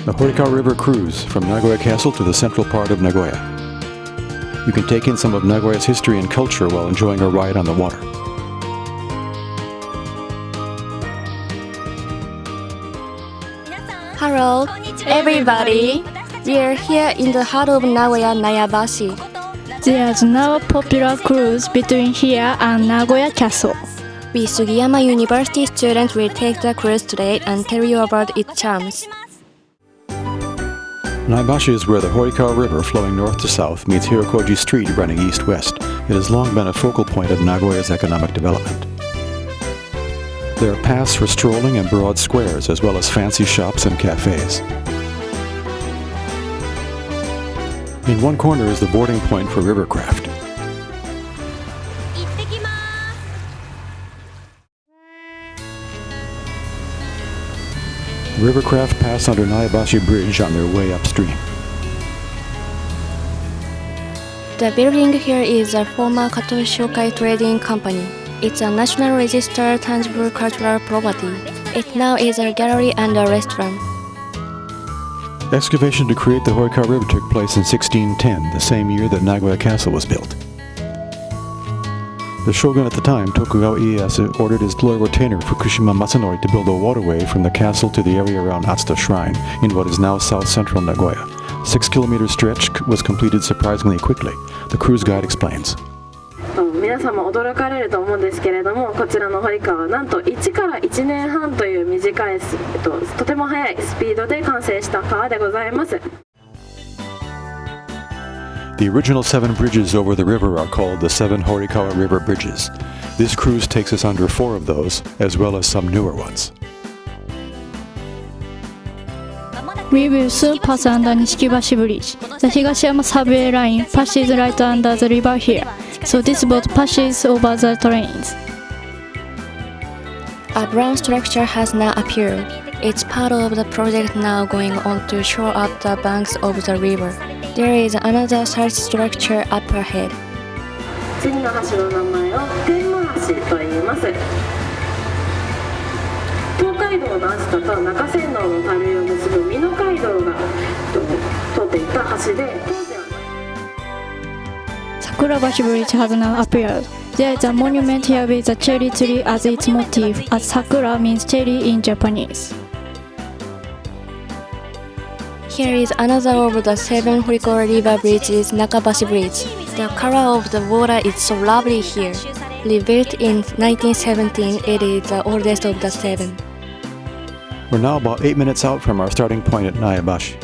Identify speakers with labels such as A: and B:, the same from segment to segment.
A: The Horikawa River Cruise from Nagoya Castle to the central part of Nagoya. You can take in some of Nagoya's history and culture while enjoying a ride on the water.
B: Hello, everybody. We are here in the heart of Nagoya, Nayabashi.
C: There's now a popular cruise between here and Nagoya Castle.
B: We Sugiyama University students will take the cruise today and tell you about its charms.
A: Nayabashi is where the Horikawa River flowing north to south meets Hirokoji Street running east-west. It has long been a focal point of Nagoya's economic development. There are paths for strolling and broad squares, as well as fancy shops and cafes. In one corner is the boarding point for rivercraft. Rivercraft pass under Nayabashi Bridge on their way upstream.
B: The building here is a former Kato Shokai Trading Company. It's a National Register tangible cultural property. It now is a gallery and a restaurant.
A: Excavation to create the Horikawa River took place in 1610, the same year that Nagoya Castle was built. The shogun at the time, Tokugawa Ieyasu, ordered his loyal retainer Fukushima Masanori to build a waterway from the castle to the area around Atsuta Shrine in what is now south-central Nagoya. 6-kilometer stretch was completed surprisingly quickly. The cruise guide explains.
D: 皆様驚かれると思うんですけれども、こちらの堀川はなんと1から1年半という短いとても速いスピードで完成した川でございます。
A: The original 7 bridges over the river are called the 7 Horikawa River Bridges. This cruise takes us under 4 of those, as well as some newer ones.
C: We will soon pass under Shikemichi Bridge. The Higashiyama subway line passes right under the river here, so this boat passes over the trains.
B: A brown structure has now appeared. It's part of the project now going on to shore up the banks of the river. There is another such structure up ahead.
D: 次の橋の名前を天満橋と言います。東海道の秋田と中山道の樽井を結ぶ美濃街道が通っていた橋で、当時は
C: Sakurabashi Bridge has now appeared. There is a monument here with a cherry tree as its motif, as sakura means cherry in Japanese.
B: Here is another of the 7 Horikawa River bridges, Nakabashi Bridge. The color of the water is so lovely here. Rebuilt in 1917, it is the oldest of the 7.
A: We're now about 8 minutes out from our starting point at Nayabashi.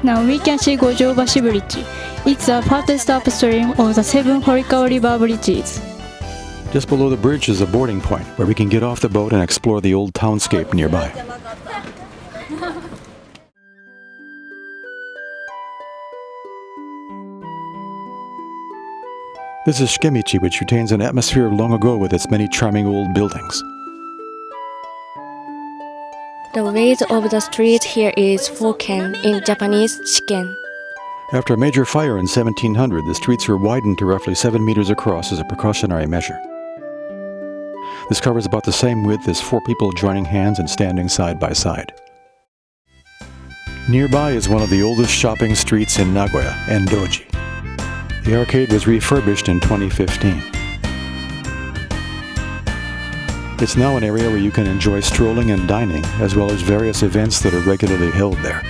C: Now we can see Gojobashi Bridge. It's the farthest upstream of the 7 Horikawa River bridges.
A: Just below the bridge is a boarding point where we can get off the boat and explore the old townscape nearby. This is Shikemichi, which retains an atmosphere of long ago with its many charming old buildings.
B: The width of the street here is Foken, in Japanese, Shiken.
A: After a major fire in 1700, the streets were widened to roughly 7 meters across as a precautionary measure. This covers about the same width as 4 people joining hands and standing side by side. Nearby is one of the oldest shopping streets in Nagoya, Endoji. The arcade was refurbished in 2015. It's now an area where you can enjoy strolling and dining, as well as various events that are regularly held there.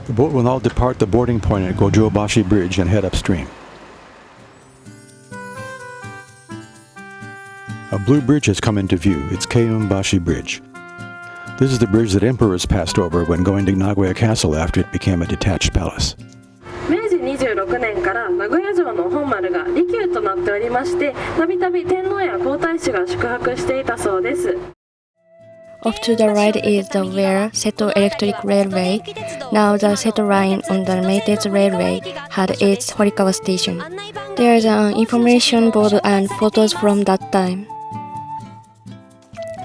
A: The boat will now depart the boarding point at Gojobashi Bridge and head upstream. A blue bridge has come into view. It's Keiunbashi Bridge. This is the bridge that emperors passed over when going to Nagoya Castle after it became a detached palace.
D: 明治26年から名古屋城の本丸が離宮となっておりまして、たびたび天皇や皇太子が宿泊していたそうです。
B: Off to the right is the where Seto Electric Railway. Now the Seto line on the Meitei Railway had its Horikawa station. There is an information board and photos from that time.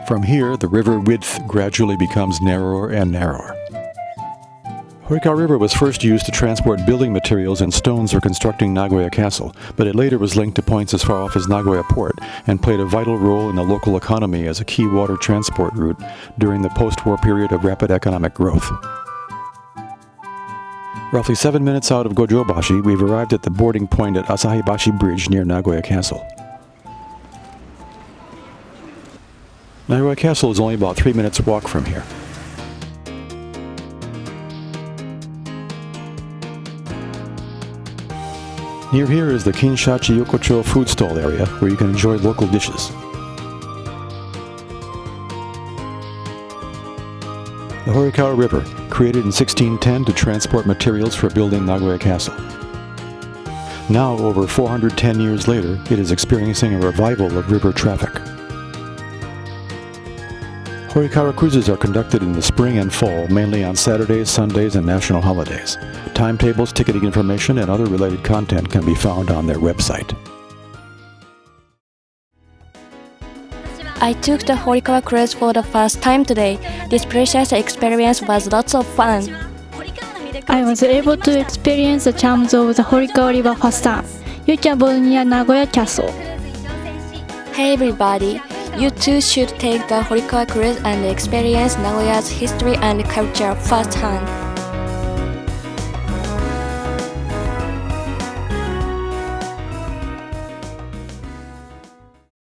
A: From here, the river width gradually becomes narrower and narrower. Horikawa River was first used to transport building materials and stones for constructing Nagoya Castle, but it later was linked to points as far off as Nagoya Port and played a vital role in the local economy as a key water transport route during the post-war period of rapid economic growth. Roughly 7 minutes out of Gojobashi, we've arrived at the boarding point at Asahibashi Bridge near Nagoya Castle. Nagoya Castle is only about 3 minutes walk from here. Near here is the Kinshachi Yokocho food stall area where you can enjoy local dishes. The Horikawa River, created in 1610 to transport materials for building Nagoya Castle. Now, over 410 years later, it is experiencing a revival of river traffic. Horikawa cruises are conducted in the spring and fall, mainly on Saturdays, Sundays, and national holidays. Timetables, ticketing information, and other related content can be found on their website.
B: I took the Horikawa cruise for the first time today. This precious experience was lots of fun.
C: I was able to experience the charms of the Horikawa River first time. You can board near Nagoya Castle.
B: Hey everybody, you too should take the Horikawa cruise and experience Nagoya's history and culture firsthand.